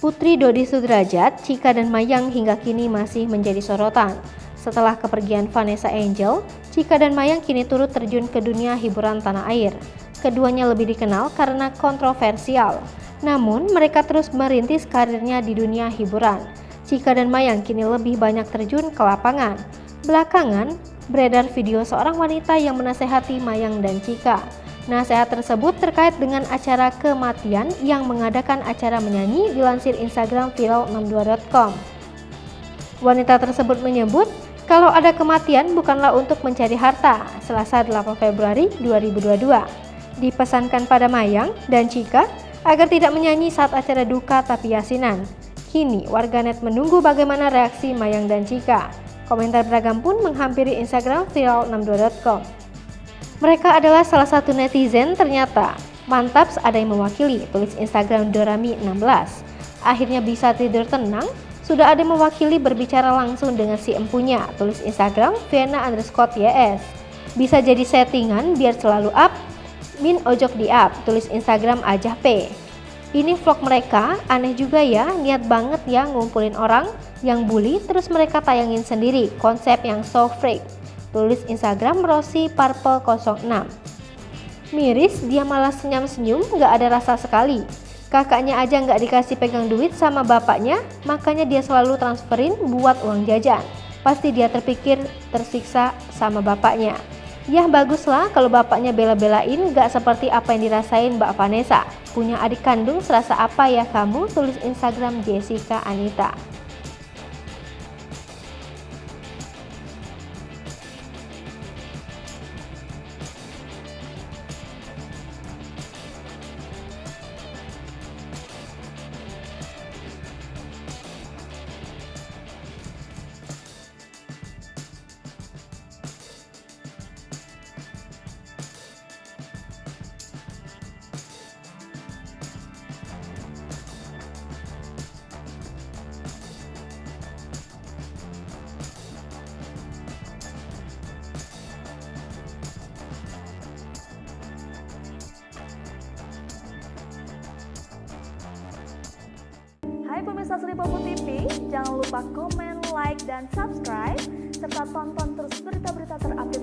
Putri Dodi Sudrajat, Chika dan Mayang hingga kini masih menjadi sorotan. Setelah kepergian Vanessa Angel, Chika dan Mayang kini turut terjun ke dunia hiburan tanah air. Keduanya lebih dikenal karena kontroversial. Namun, mereka terus merintis karirnya di dunia hiburan. Chika dan Mayang kini lebih banyak terjun ke lapangan. Belakangan, beredar video seorang wanita yang menasehati Mayang dan Chika. Nasihat tersebut terkait dengan acara kematian yang mengadakan acara menyanyi dilansir Instagram viral62.com. Wanita tersebut menyebut kalau ada kematian bukanlah untuk mencari harta. Selasa 8 Februari 2022 dipesankan pada Mayang dan Chika agar tidak menyanyi saat acara duka tapi yasinan. Kini warganet menunggu bagaimana reaksi Mayang dan Chika. Komentar beragam pun menghampiri Instagram viral62.com. Mereka adalah salah satu netizen ternyata. Mantaps ada yang mewakili, tulis Instagram Dorami16. Akhirnya bisa tidur tenang, sudah ada yang mewakili berbicara langsung dengan si empunya, tulis Instagram Viena_YS. Bisa jadi settingan biar selalu up, min ojok di up, tulis Instagram Ajah P. Ini vlog mereka, aneh juga ya, niat banget ya ngumpulin orang yang bully terus mereka tayangin sendiri, konsep yang so freak. Tulis Instagram Rossi Purple 06. Miris, dia malah senyum-senyum, gak ada rasa sekali. Kakaknya aja gak dikasih pegang duit sama bapaknya, makanya dia selalu transferin buat uang jajan. Pasti dia terpikir tersiksa sama bapaknya. Yah baguslah kalau bapaknya bela-belain, gak seperti apa yang dirasain Mbak Vanessa. Punya adik kandung serasa apa ya kamu, tulis Instagram Jessica Anita. Hai pemirsa Sri Popo TV, jangan lupa komen, like, dan subscribe, serta tonton terus berita-berita terupdate